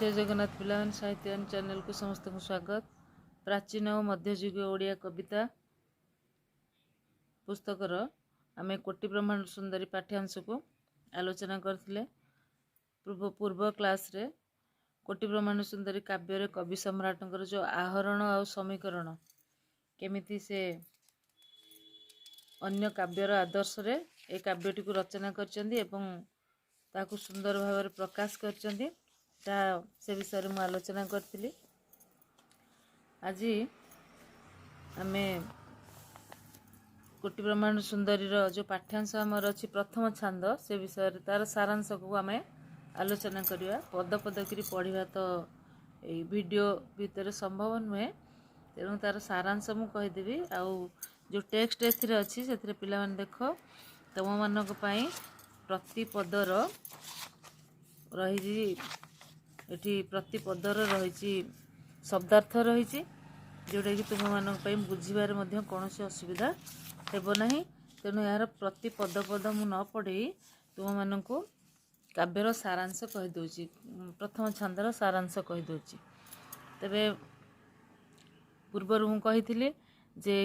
जय जगन्नाथ पिलावन साहित्यायन चैनल को समस्त को स्वागत। प्राचीन और मध्ययुग ओडिया कविता पुस्तकर आमे कोटि ब्रह्मांड सुंदरी पाठ्यांश को आलोचना करथिले। पूर्व क्लास रे कोटि ब्रह्मांड सुंदरी काव्य रे कवि सम्राटंकर जो आहरण और समीकरण केमिति से अन्य काव्यर आदर्श रे ए काव्यटी को रचना करचंदी एवं ताकू सुंदर भाव प्रकाश करचंदी से विषय में आलोचना करी। आज आमे कोटि ब्रह्मांड सुंदरी जो पाठ्यांश आमर अच्छी प्रथम छांद से विषय तार सारांश को आमे आलोचना करवा। पद पद करी पढ़ा तो ये वीडियो भितर संभव नुहे, तेणु तार सारांश मु कहीदेवी। आउ जो टेक्स्ट एथिरे अच्छी से पिला माने देख तुम मानक पई प्रति पदर रही एठी प्रति पदर रही शब्दार्थ रही जोटा कि तुम मानक पई बुझिबार मध्य कोनोसी असुविधा हेबो नाही। तेणु यार प्रति पद पद मु न पढ़ी तुम मानक काव्यर सारांश कहि दोची, प्रथम छंदर सारांश कहि दोची। तबे पूर्वर मु कहिथिली जे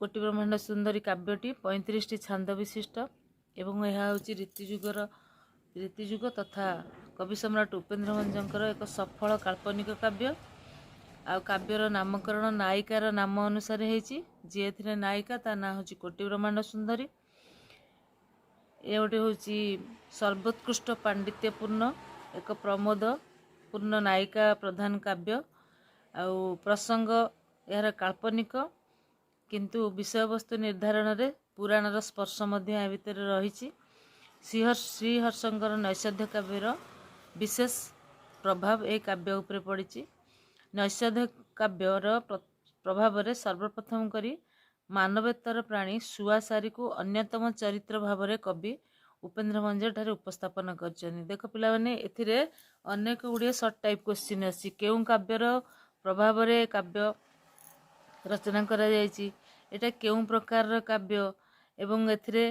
कोटि ब्रह्मांड सुंदरी काव्यटी 35 टी छंद विशिष्ट एवं यह हूँ रीतियुग तथा कवि सम्राट उपेन्द्र भंजकर एक सफल काल्पनिक काव्य। आ काव्यर नामकरण नायिकार नाम अनुसार होती, जी ए नायिका ता ना हूँ कोटि ब्रह्मांड सुंदरी। ये गोटे हूँ सर्वोत्कृष्ट पांडित्यपूर्ण एक प्रमोद पूर्ण नायिका प्रधान काव्य। आ प्रसंग यार काल्पनिक किंतु विषय वस्तु निर्धारण रे पुराणर स्पर्श मध्य भितर रही। श्रीहर्षंकर नैषध्य काव्यर विशेष प्रभाव ए काव्य उपरे पड़ी। नैषध्य काव्यर प्रभाव रे सर्वप्रथम करी मानवेतर प्राणी सुआसारी को अन्यतम चरित्र भाव रे कवि उपेन्द्र भंज ठारे उपस्थापन करछन। देख पिला माने एथिरे अनेक गुड़िए सर्ट टाइप क्वेश्चन अछि। केउ काव्यर प्रभाव रे काव्य रचना करा जायछि, एटा केउ प्रकार काव्य एवं एथिरे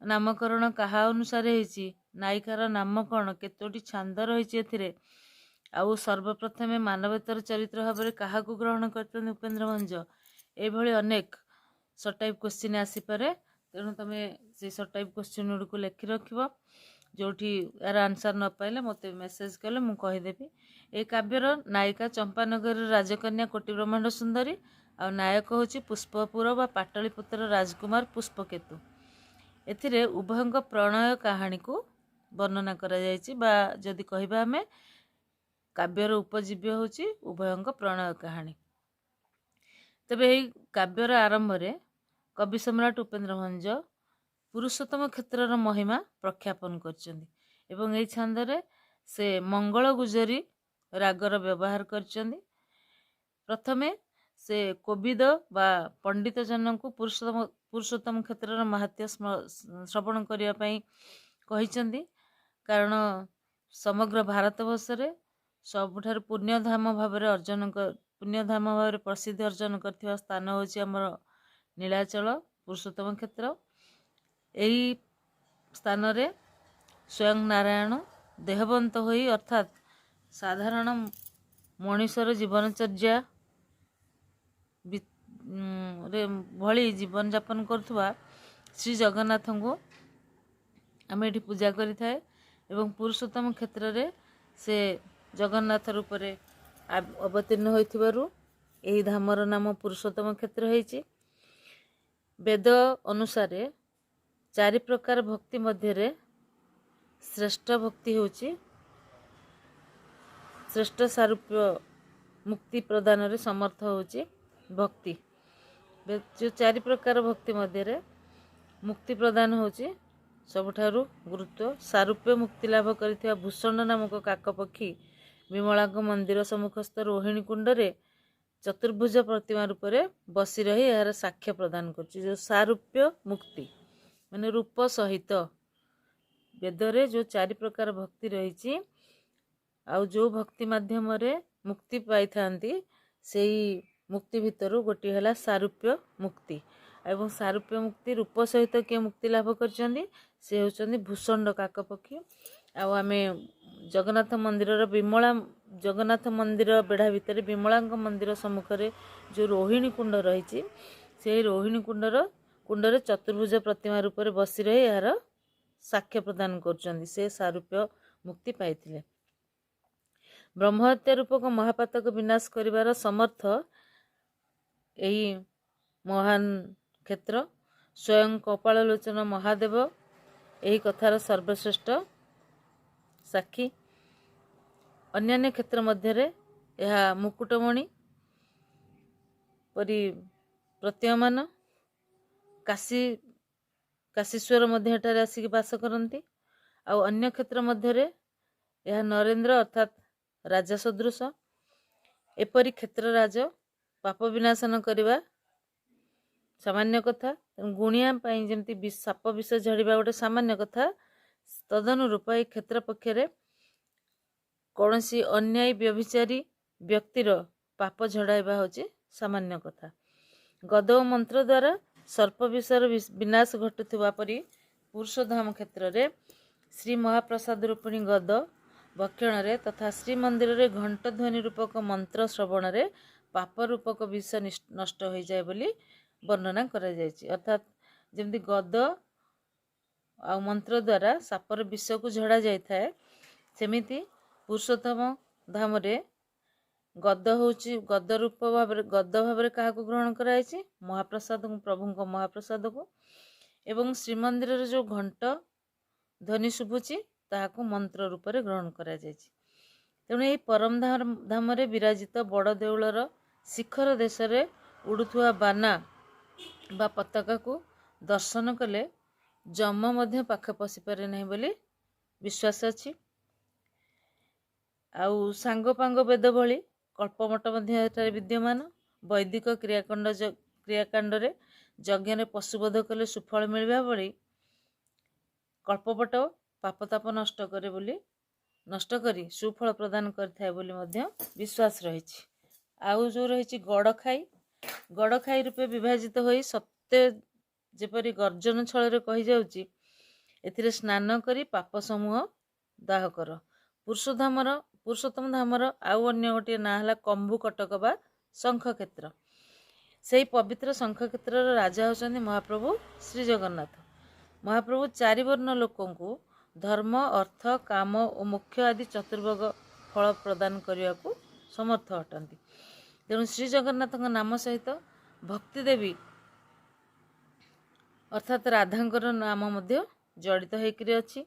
नामकरण कहा अनुसार होती, नायिकार नाम कौन, केतोटी छांद रही एथिरे, आउ सर्वप्रथमे मानवेतर चरित्र भाव में क्या ग्रहण कर उपेन्द्र भंज, ये अनेक सर्ट टाइप क्वेश्चन आसीपे। तेणु तुम से सर्ट टाइप क्वेश्चन गुड़ को लिखि रख, जो यार आंसर न पाइले मत मेसेज कले मु कहीदेवी। ए काव्यर नायिका चंपानगर राजकन्या कोटि ब्रह्मांड सुंदरी, आ नायक हूँ पुष्पपुर व पाटलिपुत्र राजकुमार पुष्पकेतु। एथिरे उभयंक प्रणय कहानी को वर्णना करा जायछि, बा जदि कहबा हमें काव्यर उपजीव्य होछि उभयंक प्रणय कहानी। तबे एही काव्यर आरंभ रे कवि सम्राट उपेन्द्र भंज पुरुषोत्तम क्षेत्रर महिमा प्रख्यापन करचंदी एवं एही छंद रे से मंगल गुजरी रागर व्यवहार करचंदी। प्रथमे से कोविद बा पंडित जन को पुरुषोत्तम क्षेत्र महात्य श्रवण करने कही, कारण समग्र भारतवर्ष रे सबुठार पुण्यधाम भाव पुण्यधाम भाव प्रसिद्ध अर्जन करथिबा स्थान होछि हमर नीलाचल पुरुषोत्तम क्षेत्र। एही स्थान रे स्वयं नारायण देहवंत होई अर्थात साधारण मनुष्यर जीवनचर्या भली जीवन यापन करुवा श्री जगन्नाथ को आम ये पूजा करि थाए एवं पुरुषोत्तम क्षेत्र रे से जगन्नाथ रूप रे अवतीर्ण होइथिबारु एही धामर नाम पुरुषोत्तम क्षेत्र होइछि। वेद अनुसार 4 प्रकार भक्ति मध्य रे श्रेष्ठ भक्ति होछि श्रेष्ठ सारूप्य मुक्ति प्रदान रे समर्थ होछि भक्ति। जो 4 प्रकार भक्ति मध्य रे मुक्ति प्रदान होछि सबुठारु गुरुत्व। सारूप्य मुक्ति लाभ करिथिबा भूषण नामक काकपक्षी विमलांक मंदिर सम्मुखस्थ रोहिणी कुंड रे चतुर्भुज प्रतिमा रूप रे बसी रही यार साक्ष्य प्रदान करछि। जो सारूप्य मुक्ति माने रूप सहित वेद रे जो 4 प्रकार भक्ति रही आउ जो भक्ति माध्यम रे मुक्ति पाई थांती सेही मुक्ति भितर गोटे है सारूप्य मुक्ति। एवं सारूप्य मुक्ति रूप सहित किए मुक्ति लाभ करचंदी से होचंदी भूषण काकपक्षी। आउ आमे जगन्नाथ मंदिर विमला जगन्नाथ मंदिर बेढ़ा भितर विमला मंदिर सम्मुखें जो रोहिणी कुंड रही से रोहिणी कुंडर चतुर्भुज प्रतिमा रूप में बसी रही यार साक्ष्य प्रदान कर से सारूप्य मुक्ति पाई। ब्रह्महत्या रूपक महापातक विनाश करिवार समर्थ यही महान क्षेत्र स्वयं कपालोचन महादेव यही कथार सर्वश्रेष्ठ साक्षी। अन्यान्य क्षेत्र मध्य यह मुकुटमणि परी प्रतीयमान काशीश्वर मध्य एठारे आसिक बास करती। आउ अन्य क्षेत्र मध्य यह नरेंद्र अर्थात राजा सदृश एपरी क्षेत्र राज पाप विनाशन करवा सामान्य कथा। गुणिया जमी साप विष झड़वा गोटे सामान्य कथा तदनुरूप ये क्षेत्र पक्षरे कौन सी अन्यायी व्यभिचारी व्यक्तिर पाप झड़ाइबा होची सामान्य कथा। गद मंत्र द्वारा सर्प विषर विनाश घटुवा परी पुरुषधाम क्षेत्र रे श्री महाप्रसाद रूपिणी गद भक्षण रे तथा श्रीमंदिर रे घंट ध्वनि रूपक मंत्र श्रवण रे पाप रूपक विष नष्ट हो जाए बोली वर्णना करा जायछि। अर्थात जमती गद आ मंत्र द्वारा सापर विष को झड़ा जाए सेमिति पुरुषोत्तम धाम रे गद होची गद रूप गद भाव क्या ग्रहण कराई महाप्रसाद प्रभु महाप्रसाद को एवं श्रीमंदिर रे जो घंट ध्वनि शुभुची ताहाकु मंत्र रूप में ग्रहण करा जायछि। तेणु यही परम धाम रे विराजित बड़ देउलर शिखर देश रे उड़ुथुआ बाना बा पताका को दर्शन कले जम मध्य पाखे पशि पारे नहीं बोली विश्वास अछि। आउ सांगपांग वेद भली कल्पमठ मध्य एठारे विद्यमान वैदिक क्रियाकांड रे यज्ञ रे पशुबध कले सुफल मिलवा भली कल्पपट पापताप नष्ट करे बोली नष्ट करी सुफल प्रदान करथाय बोली मध्य विश्वास रहिछि। आउ जो रहिछि गड़खाई रूपे विभाजित होई सत्य जेपरी गर्जन छल रे कहि जाउछि एथिरे स्नान करी पाप समूह दाह कर। पुरुषोत्तम धामर आउ अन्य गोटे ना हला कंभु कटक बा शंख क्षेत्र। सेही पवित्र शंख क्षेत्र राजा होचंदी महाप्रभु श्री जगन्नाथ। महाप्रभु चारि वर्ण लोकों को धर्म अर्थ काम और मोक्ष आदि चतुर्भग फल प्रदान करने को समर्थ अटंती। तेणु श्री जगन्नाथ नाम सहित भक्ति देवी अर्थात राधांकर नाम मध्य जड़ित होकर अछि।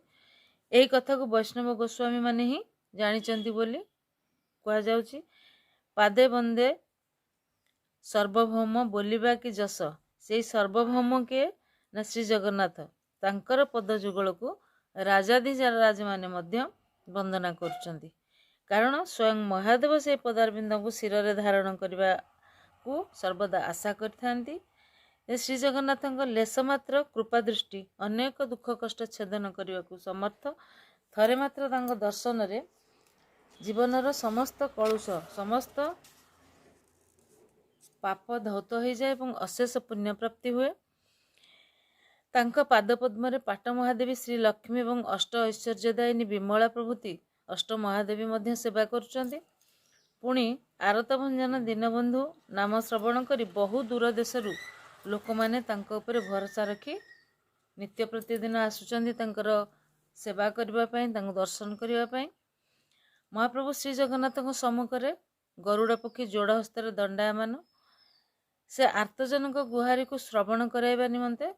एही कथा को वैष्णव गोस्वामी माने ही जानिचंती बोली कहा जाउछि। पादे बंदे सर्वभौम बोलिबा कि जस से सर्वभौम के ना श्री जगन्नाथ तांकर पद जुगल को राजाधिराज माने मध्य वंदना करुचंती। कारण स्वयं महादेव से पदारविंद को शिर रे धारण करने को सर्वदा आशा करथांती। श्री जगन्नाथ लेस मात्र कृपा दृष्टि अनेक दुख कष्ट छेदन करने को समर्थ। थरे मात्र तांग दर्शन रे जीवनर समस्त कलुष समस्त पाप धौत हो जाए और अशेष पुण्य प्राप्ति हुए। तांका पादपद्म रे पाट महादेवी श्री लक्ष्मी और अष्ट ऐश्वर्यदायिनी विमला प्रभृति अष्ट महादेवी मध्य सेवा करुचंती। पुणी आरत भंजन दीनबंधु नाम श्रवण करी बहु दूर देशरू लोक माने तांका उपरे भरोसा रखी नित्य प्रतिदिन आसुचंती तांकर सेवा करबा पई तांको दर्शन करबा पई। महाप्रभु श्री जगन्नाथ सम्मुख रे गरुड़ पक्षी जोड़ हस्तर दंडायमान से आर्तजनक गुहारी को श्रवण कराइबा निमंते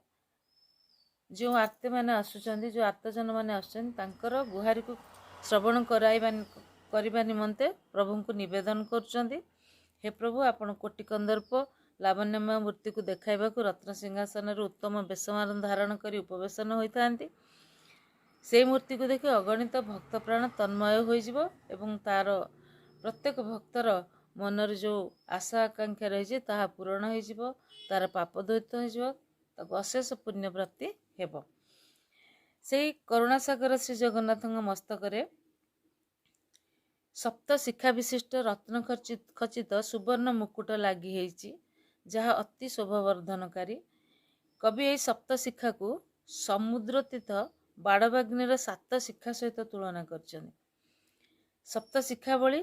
जो आर्ते माने आसुचंती जो आर्तजन माने आसुचंती तांकर गुहारी को श्रवण करबा निमंते प्रभु को निवेदन करुचंती। हे प्रभु आपण कोटि कंदर्प लावण्यमय मूर्ति को देखाइबा को रत्न सिंहासन उत्तम बेशमान धारण करी उपवेशन होइथांती। से मूर्ति को देखि अगणित भक्त प्राण तन्मय होइजिवो एवं तार प्रत्येक भक्तर मनर जो आशा आकांक्षा रही ताहा पूरण होइजिवो तार पाप द्वैत होइजिवो ताको अशेष पुण्य प्राप्ति हेबो। सेही करुणासागर श्री जगन्नाथ मस्तक रे सप्त शिखा विशिष्ट रत्न खचित सुवर्ण मुकुट लगी है जहाँ अति शोभावर्धनकारी। कवि यही सप्त शिखा को समुद्र तीर्थ बाड़वाग्निर 7 शिखा सहित तुलना करछन्ति। सप्त शिक्षावली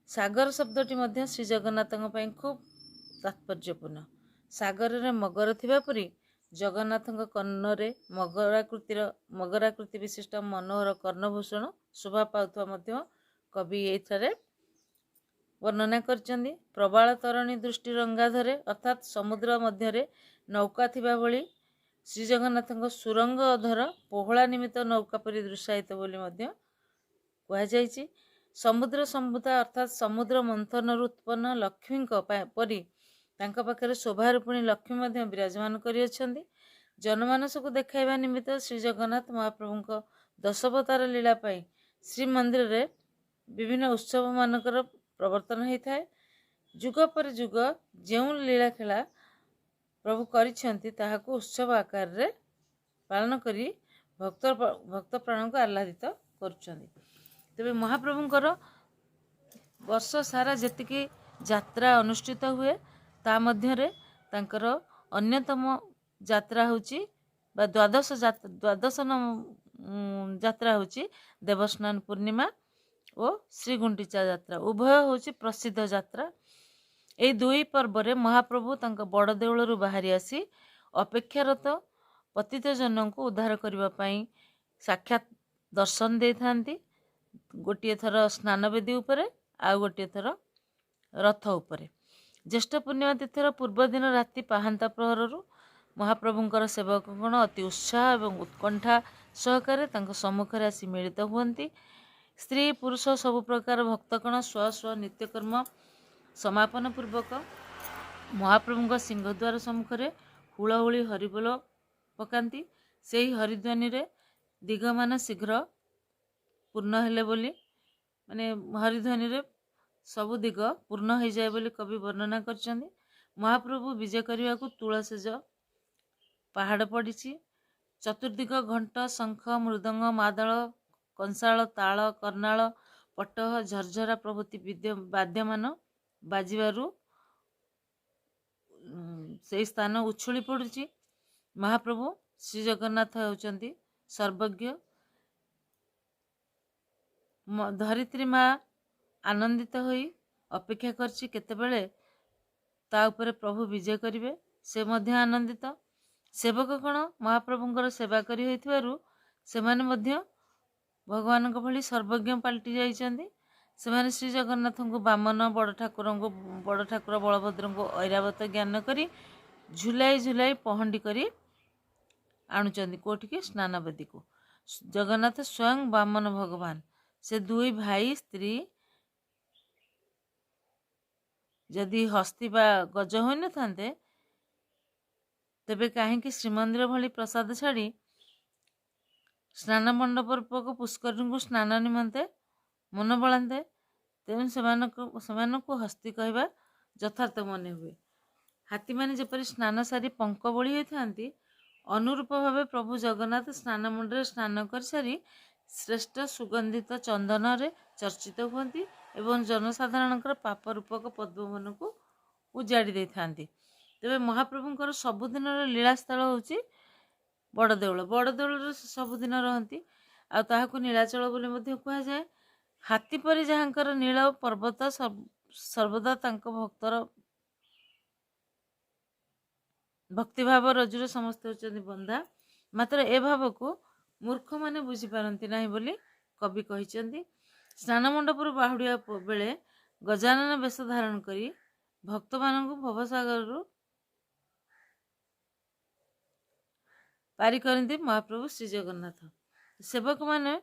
सागर शब्दटी मध्य श्री जगन्नाथଙ୍କ ପାଇଁ खूब तात्पर्यपूर्ण। सागर रे मगर थिबा परी जगन्नाथଙ୍କ कर्णरे मगराकृति विशिष्ट मनोहर कर्णभूषण शोभा पाउथवा मध्य कवि एथरे वर्णना करचंदी। प्रबाल तरणी दृष्टि रंगाधरे अर्थात समुद्र मध्यरे नौका थिबा भली श्री जगन्नाथଙ୍କ सुरंग अधर पोहला निमित्त नौका परी दृश्यायित बोली मध्य कहा जायछि। समुद्र संभूता अर्थात समुद्र मंथन उत्पन्न लक्ष्मी परी तांका पाखरे शोभारूपिणी लक्ष्मी मध्य विराजमान करिअछंदी। जनमानस को देखाइबा निमित्त श्री जगन्नाथ महाप्रभुଙ୍କ दशावतार लीला पाई श्री मंदिर रे विभिन्न उत्सव मानकर प्रवर्तन होता है। जुग पर जुग जो लीला खेला प्रभु करिछंती ताहाकु उत्सव आकार रे पालन करी भक्त प्राण को आह्लादित करुछंती। तेबे महाप्रभुंकर वर्ष सारा जेतिकी यात्रा अनुष्ठित हुए ता मध्यरे तांकर अन्यतम यात्रा होची बा द्वादश यात्रा होची देवस्नान पूर्णिमा और श्री गुंडीचा यात्रा। उभय होची प्रसिद्ध यात्रा। ए दुई पर्व रे महाप्रभु तांका बड़ देउलरु बाहरी आसी अपेक्षारत पतित जनों को उद्धार करने पाई साक्षात दर्शन दे थांती। गोटे थर स्नानवेदी उपरे आ गोटे थर रथ उपरे। ज्येष्ठ पूर्णिमा तिथर पूर्व दिन राति पाहांता प्रहरु महाप्रभुंकर सेवकगण अति उत्साह एवं उत्कंठा सहकारे तांको सम्मुखरे आसी मिलित हुअंती। स्त्री पुरुष सब प्रकार भक्तगण स्व स्व नित्यकर्म समापन पूर्वक महाप्रभुंक सिंहद्वार सम्मुखरे हुलहुली हरिबोल पकांती। सेही हरिध्वनि रे दिगमान शीघ्र पूर्ण हेले बोली माने हरिध्वनि रे सबु दिग पूर्ण हो जाए बोली कवि वर्णना करचंदी। महाप्रभु विजय करने को तुलसेज पहाड़ पड़ी। चतुर्दिग घंट शंख मृदंग मादल कंसाल ताल कर्नाल पटह झरझरा प्रभृति वाद्यमान बाजिबारु से स्थान उछुली पड़ुची। महाप्रभु श्री जगन्नाथ होचंती सर्वज्ञ। धरित्री माँ आनंदित होई अपेक्षा करची केतेबेले ता उपरे प्रभु विजय करिवे से मध्य आनंदित। सेवक गण महाप्रभुंकर सेवा करी होइथिबारु सेमाने मध्य भगवान भली सर्वज्ञ पलटि जाइछंदी। सेमाने श्री जगन्नाथ को बामन बड़ ठाकुर बलभद्र को ऐरावत ज्ञान करी झुलाई झुलाई पहंडी करी आणुचंदी कोठिकी स्नानवेदी को। जगन्नाथ स्वयं बामन भगवान से दुई भाई स्त्री जदि हस्ती बा गज हो न थांते तेबे काहेकि श्रीमंदिर भली प्रसाद छाड़ी स्नान मंडप रूपक पुष्कर को स्नान निमंते मन बलाते तेणु सेमानकु हस्ती कहवा यथार्थ मन हुए। हाथी माने जेपरि स्नान सारी पंक बोली होती अनुरूप भावे प्रभु जगन्नाथ स्नान मंडल स्नान कर सारी श्रेष्ठ सुगंधित चंदन रे चर्चित हुअंती एवं जनसाधारण पाप रूपक पद्मवन को उजाड़ी दे थांती। तेबे महाप्रभुंकर सबुदिन लीलास्थल होची बड़ देउल। बड़ देउल सबुदिन रहंती आ ताहाकु नीलाचल बोली मध्य कहा जाए। हाथी परि जहाँकर नील पर्वत सर्वदा तांको भक्तर भक्तिभाव रजुर समस्त होचंदी बंधा। मात्र ए भाव को मूर्ख माने बुझी पारंती नाही बोली कवि कहिचंदी। स्नान मंडपर बाहुड़िया बेले गजानन वेश धारण करी भक्त मानक भवसागर पारी करती महाप्रभु श्री जगन्नाथ। सेवक माने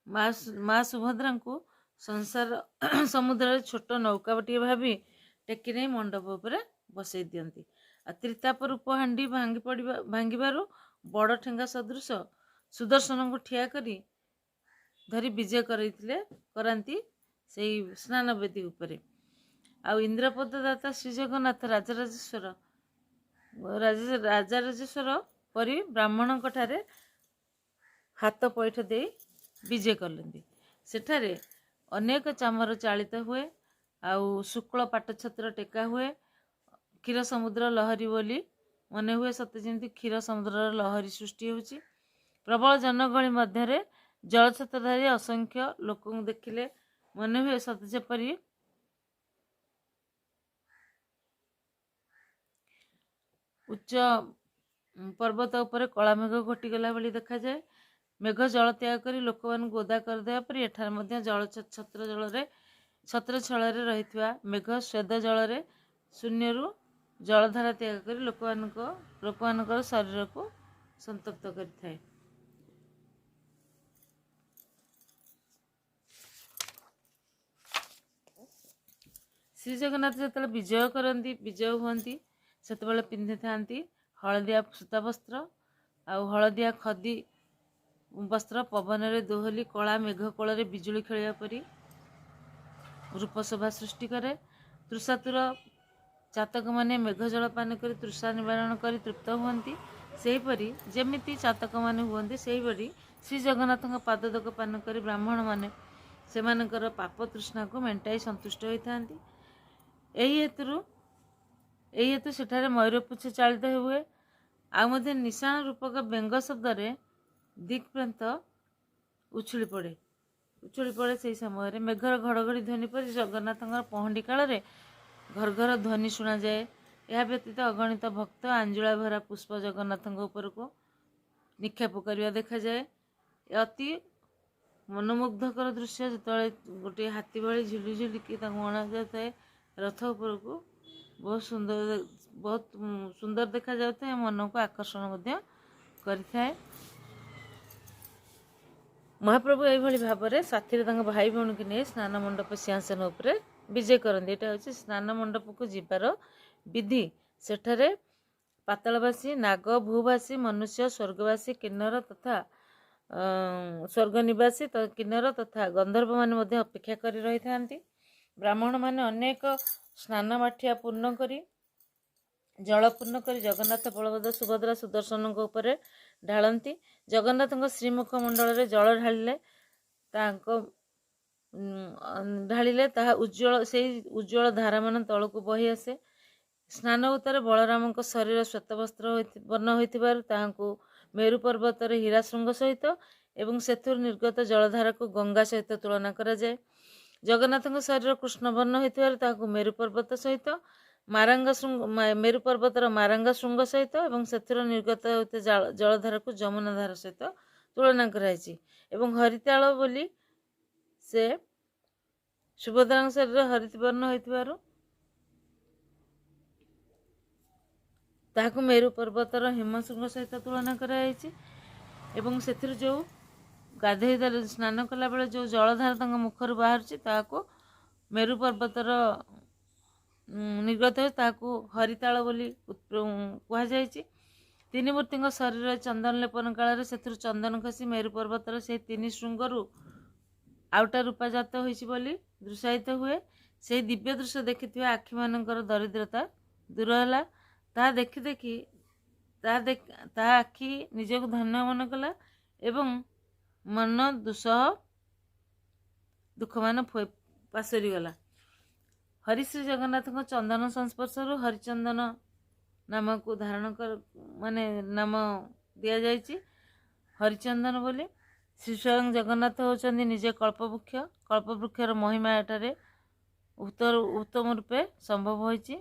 माँ सुभद्रा को संसार समुद्र छोट नौकावटी भावी टेकी नहीं मंडप उपरे बसई दियंती। त्रिताप रूप हांडी भांगिबारु बड़ ठेंगा सदृश सुदर्शन को ठिया करी धरी विजय करांती से स्नान वेदी उपरे। आ इंद्रपद दाता श्री जगन्नाथ राजराजेश्वर परी ब्राह्मण ठारे हाथ पैठ दे विजय करलेंदी। सेठारे अनेक चामर चालित हुए आउ शुक्ल पाटछत्र टेका हुए। क्षीर समुद्र लहरी बोली मन हुए सत्य जमी क्षीर समुद्र लहरी सृष्टि होची। प्रबल जनगहली मध्य ଜଳଛତ୍ରଧାରୀ ଅସଂଖ୍ୟ ଲୋକଙ୍କୁ ଦେଖିଲେ ମନେ ହୁଏ ସତେ ଯେପରି ଉଚ୍ଚ ପର୍ବତ ଉପରେ କଳା ମେଘ ଘୋଟିଗଲା ଭଳି ଦେଖାଯାଏ। ମେଘ ଜଳ ତ୍ୟାଗ କରି ଲୋକମାନଙ୍କୁ ଓଦା କରିଦେବା ପରି ଏଠାରେ ମଧ୍ୟ ଛତ୍ର ଛଳରେ ରହିଥିବା ମେଘ ସ୍ୱେଦ ଜଳରେ ଶୂନ୍ୟରୁ ଜଳଧାରା ତ୍ୟାଗ କରି ଲୋକମାନଙ୍କର ଶରୀରକୁ ସନ୍ତପ୍ତ କରିଥାଏ। ଶ୍ରୀ ଜଗନ୍ନାଥ ଯେତେବେଳେ ବିଜୟ ହୁଅନ୍ତି ସେତେବେଳେ ପିନ୍ଧିଥାନ୍ତି ହଳଦିଆ ସୂତା ବସ୍ତ୍ର ଆଉ ହଳଦିଆ ଖଦି ବସ୍ତ୍ର। ପବନରେ ଦୋହଲି କଳା ମେଘ କୋଳରେ ବିଜୁଳି ଖେଳିବା ପରି ରୂପ ଶୋଭା ସୃଷ୍ଟି କରେ। ତୃଷାତୁର ଚାତକମାନେ ମେଘ ଜଳ ପାନ କରି ତୃଷା ନିବାରଣ କରି ତୃପ୍ତ ହୁଅନ୍ତି। ସେହିପରି ଯେମିତି ଚାତକମାନେ ହୁଅନ୍ତି ସେହିପରି ଶ୍ରୀ ଜଗନ୍ନାଥଙ୍କ ପାଦୋଦକ ପାନ କରି ବ୍ରାହ୍ମଣମାନେ ସେମାନଙ୍କର ପାପ ତୃଷ୍ଣାକୁ ମେଣ୍ଟାଇ ସନ୍ତୁଷ୍ଟ ହୋଇଥାନ୍ତି। ଏହି ହେତୁ ସେଠାରେ ମୟୂରପୁଚ୍ଛ ଚାଳିତ ହୁଏ। ଆଉ ମଧ୍ୟ ନିଶାଣ ରୂପକ ବ୍ୟଙ୍ଗ ଶବ୍ଦରେ ଦିକ୍ପ୍ରାନ୍ତ ଉଛୁଳି ପଡ଼େ। ସେହି ସମୟରେ ମେଘର ଘଡ଼ଘଡ଼ି ଧ୍ୱନି ପରି ଜଗନ୍ନାଥଙ୍କର ପହଣ୍ଡି କାଳରେ ଘର ଘର ଧ୍ୱନି ଶୁଣାଯାଏ। ଏହା ବ୍ୟତୀତ ଅଗଣିତ ଭକ୍ତ ଆଞ୍ଜୁଳା ଭରା ପୁଷ୍ପ ଜଗନ୍ନାଥଙ୍କ ଉପରକୁ ନିକ୍ଷେପ କରିବା ଦେଖାଯାଏ। ଅତି ମନୋମୁଗ୍ଧକର ଦୃଶ୍ୟ ଯେତେବେଳେ ଗୋଟିଏ ହାତୀ ଭଳି ଝୁଲି ଝୁଲିକି ତାଙ୍କୁ ଅଣାଯାଉଥାଏ ରଥ ଉପରକୁ, ବହୁତ ସୁନ୍ଦର ଦେଖାଯାଉଥାଏ, ମନକୁ ଆକର୍ଷଣ ମଧ୍ୟ କରିଥାଏ। ମହାପ୍ରଭୁ ଏଇଭଳି ଭାବରେ ସାଥିରେ ତାଙ୍କ ଭାଇ ଭଉଣୀକି ନେଇ ସ୍ନାନ ମଣ୍ଡପ ସିଂହାସନ ଉପରେ ବିଜେ କରନ୍ତି। ଏଇଟା ହେଉଛି ସ୍ନାନ ମଣ୍ଡପକୁ ଯିବାର ବିଧି। ସେଠାରେ ପାତାଳବାସୀ, ନାଗ, ଭୂବାସୀ, ମନୁଷ୍ୟ, ସ୍ୱର୍ଗବାସୀ, କିନ୍ନର ତଥା ସ୍ୱର୍ଗ ନିବାସୀ କିନ୍ନର ତଥା ଗନ୍ଧର୍ବମାନେ ମଧ୍ୟ ଅପେକ୍ଷା କରି ରହିଥାନ୍ତି। ବ୍ରାହ୍ମଣମାନେ ଅନେକ ସ୍ନାନ ମାଠିଆ ଜଳ ପୂର୍ଣ୍ଣ କରି ଜଗନ୍ନାଥ, ବଳଭଦ୍ର, ସୁଭଦ୍ରା, ସୁଦର୍ଶନଙ୍କ ଉପରେ ଢାଳନ୍ତି। ଜଗନ୍ନାଥଙ୍କ ଶ୍ରୀମୁଖ ମଣ୍ଡଳରେ ଜଳ ଢାଳିଲେ ତାହା ସେଇ ଉଜ୍ଜ୍ୱଳ ଧାରାମାନ ତଳକୁ ବହି ଆସେ। ସ୍ନାନ ଉତ୍ତାରେ ବଳରାମଙ୍କ ଶରୀର ଶ୍ୱେତବସ୍ତ୍ର ବର୍ଣ୍ଣ ହୋଇଥିବାରୁ ତାହାଙ୍କୁ ମେରୁ ପର୍ବତର ହୀରା ଶୃଙ୍ଗ ସହିତ ଏବଂ ସେଥିରୁ ନିର୍ଗତ ଜଳଧାରାକୁ ଗଙ୍ଗା ସହିତ ତୁଳନା କରାଯାଏ। ଜଗନ୍ନାଥଙ୍କ ଶରୀର କୃଷ୍ଣବର୍ଣ୍ଣ ହୋଇଥିବାରୁ ତାହାକୁ ମେରୁ ପର୍ବତ ସହିତ ମେରୁ ପର୍ବତର ମାରାଙ୍ଗ ଶୃଙ୍ଗ ସହିତ ଏବଂ ସେଥିରୁ ନିର୍ଗତ ହେଉଥିବା ଜଳଧାରାକୁ ଯମୁନା ଧାରା ସହିତ ତୁଳନା କରାଯାଇଛି। ଏବଂ ହରିତାଳ ବୋଲି ସେ ସୁଭଦ୍ରାଙ୍କ ଶରୀର ହରିତ ବର୍ଣ୍ଣ ହୋଇଥିବାରୁ ତାହାକୁ ମେରୁ ପର୍ବତର ହିମଶୃଙ୍ଗ ସହିତ ତୁଳନା କରାଯାଇଛି। ଏବଂ ସେଥିରୁ ଯେଉଁ ସ୍ନାନ କଲାବେଳେ ଯେଉଁ ଜଳଧାରା ତାଙ୍କ ମୁଖରୁ ବାହାରୁଛି ତାହାକୁ ମେରୁ ପର୍ବତର ନିର୍ଗତ ହୋଇ ତାହାକୁ ହରିତାଳ ବୋଲି କୁହାଯାଇଛି। ତିନି ମୂର୍ତ୍ତିଙ୍କ ଶରୀରରେ ଚନ୍ଦନ ଲେପନ କାଳରେ ସେଥିରୁ ଚନ୍ଦନ ଖସି ମେରୁ ପର୍ବତର ସେହି ତିନି ଶୃଙ୍ଗରୁ ଆଉଟା ରୂପାଜାତ ହୋଇଛି ବୋଲି ଦୃଶ୍ୟାୟିତ ହୁଏ। ସେହି ଦିବ୍ୟ ଦୃଶ୍ୟ ଦେଖିଥିବା ଆଖିମାନଙ୍କର ଦରିଦ୍ରତା ଦୂର ହେଲା। ତାହା ଆଖି ନିଜକୁ ଧନ୍ୟ ମନେ କଲା ଏବଂ ମନ ଦୁଃଖମାନ ପାସୋରି ଗଲା। ହରିଶ୍ରୀ ଜଗନ୍ନାଥଙ୍କ ଚନ୍ଦନ ସଂସ୍ପର୍ଶରୁ ହରିଚନ୍ଦନ ନାମକୁ ନାମ ଦିଆଯାଇଛି ହରିଚନ୍ଦନ ବୋଲି। ଶ୍ରୀ ସ୍ୱୟଂ ଜଗନ୍ନାଥ ହେଉଛନ୍ତି ନିଜେ କଳ୍ପବୃକ୍ଷ। କଳ୍ପବୃକ୍ଷର ମହିମା ଏଠାରେ ଉତ୍ତମ ରୂପେ ସମ୍ଭବ ହୋଇଛି।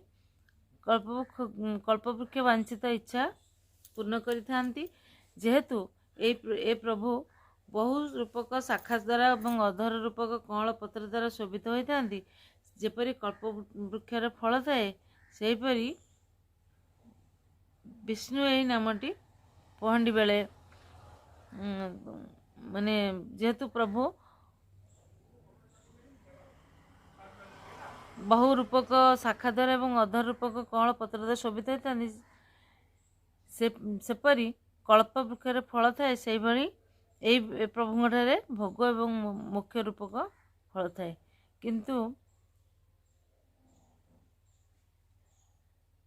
କଳ୍ପବୃକ୍ଷ ବାଞ୍ଛିତ ଇଚ୍ଛା ପୂର୍ଣ୍ଣ କରିଥାନ୍ତି। ଯେହେତୁ ଏ ପ୍ରଭୁ ବହୁ ରୂପକ ଶାଖା ଦ୍ୱାରା ଏବଂ ଅଧର ରୂପକ କଅଁଳ ପତ୍ର ଦ୍ୱାରା ଶୋଭିତ ହୋଇଥାନ୍ତି। ଯେପରି କଳ୍ପବୃକ୍ଷର ଫଳ ଥାଏ ସେହିପରି ବିଷ୍ଣୁ ଏହି ନାମଟି ପହଣ୍ଡି ବେଳେ ଯେହେତୁ ପ୍ରଭୁ ବହୁ ରୂପକ ଶାଖା ଦ୍ୱାରା ଏବଂ ଅଧର ରୂପକ କଅଁଳ ପତ୍ର ଦ୍ୱାରା ଶୋଭିତ ହୋଇଥାନ୍ତି, ସେପରି କଳ୍ପବୃକ୍ଷରେ ଫଳ ଥାଏ ସେହିଭଳି ଏହି ପ୍ରଭୁଙ୍କଠାରେ ଭୋଗ ଏବଂ ମୁଖ୍ୟ ରୂପକ ଫଳ ଥାଏ। କିନ୍ତୁ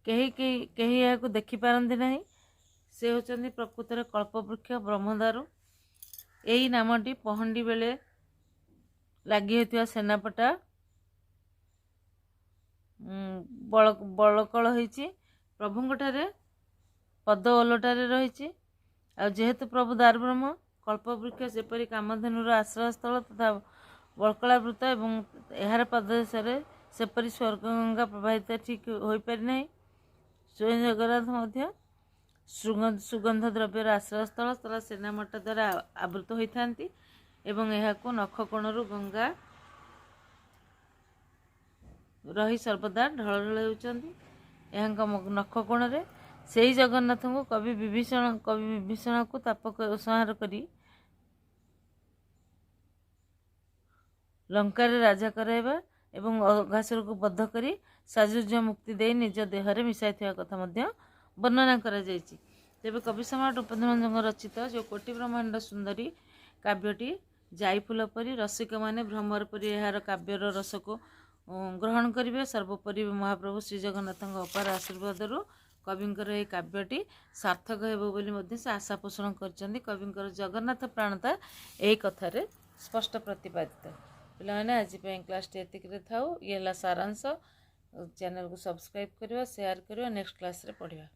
କେହି ଏହାକୁ ଦେଖିପାରନ୍ତି ନାହିଁ। ସେ ହେଉଛନ୍ତି ପ୍ରକୃତରେ କଳ୍ପବୃକ୍ଷ ବ୍ରହ୍ମଦାରୁ। ଏହି ନାମଟି ପହଣ୍ଡି ବେଳେ ଲାଗି ହୋଇଥିବା ସେନାପଟା ବଳକଳ ହୋଇଛି। ପ୍ରଭୁଙ୍କଠାରେ ପଦ ଓଲଟାରେ ରହିଛି। ଆଉ ଯେହେତୁ ପ୍ରଭୁ ଦାରୁବ୍ରହ୍ମ କଳ୍ପବୃକ୍ଷ ଯେପରି କାମଧେନୁର ଆଶ୍ରୟସ୍ଥଳ ତଥା ବଳକଳାବୃତ ଏବଂ ଏହାର ପାଦଦେଶରେ ସେପରି ସ୍ୱର୍ଗଗଙ୍ଗା ପ୍ରବାହିତ ଠିକ୍ ହୋଇପାରି ନାହିଁ। ସ୍ୱୟଂ ଜଗନ୍ନାଥ ମଧ୍ୟ ସୁଗନ୍ଧ ଦ୍ରବ୍ୟର ଆଶ୍ରୟସ୍ଥଳ ତଥା ସେନାମଠ ଦ୍ୱାରା ଆବୃତ ହୋଇଥାନ୍ତି ଏବଂ ଏହାକୁ ନଖକୋଣରୁ ଗଙ୍ଗା ରହି ସର୍ବଦା ଢଳଢଳ ହେଉଛନ୍ତି। ଏହାଙ୍କ ନଖକୋଣରେ ସେହି ଜଗନ୍ନାଥଙ୍କୁ କବି ବିଭୀଷଣକୁ ତାପ ସଂହାର କରି ଲଙ୍କାରେ ରାଜା କରାଇବା ଏବଂ ଅଘାସୁରକୁ ବଧ କରି ସାଜୁଜ୍ୟ ମୁକ୍ତି ଦେଇ ନିଜ ଦେହରେ ମିଶାଇଥିବା କଥା ମଧ୍ୟ ବର୍ଣ୍ଣନା କରାଯାଇଛି। ତେବେ କବି ସମ୍ରାଟ ଉପେନ୍ଦ୍ରଭଞ୍ଜଙ୍କ ରଚିତ ଯେଉଁ କୋଟି ବ୍ରହ୍ମାଣ୍ଡ ସୁନ୍ଦରୀ କାବ୍ୟଟି ଯାଇଫୁଲ ପରି ରସିକମାନେ ଭ୍ରମର ପରି ଏହାର କାବ୍ୟର ରସକୁ ଗ୍ରହଣ କରିବେ। ସର୍ବୋପରି ମହାପ୍ରଭୁ ଶ୍ରୀଜଗନ୍ନାଥଙ୍କ ଅପାର ଆଶୀର୍ବାଦରୁ କବିଙ୍କର ଏହି କାବ୍ୟଟି ସାର୍ଥକ ହେବ ବୋଲି ମଧ୍ୟ ସେ ଆଶା ପୋଷଣ କରିଛନ୍ତି। କବିଙ୍କର ଜଗନ୍ନାଥ ପ୍ରାଣତା ଏହି କଥାରେ ସ୍ପଷ୍ଟ ପ୍ରତିପାଦିତ। ପିଲାମାନେ ଆଜି ପାଇଁ କ୍ଲାସ୍ଟି ଏତିକିରେ ଥାଉ। ଇଏ ହେଲା ସାରାଂଶ। ଚ୍ୟାନେଲକୁ ସବସ୍କ୍ରାଇବ୍ କରିବା, ସେୟାର କରିବା, ନେକ୍ସଟ କ୍ଲାସ୍ରେ ପଢ଼ିବା।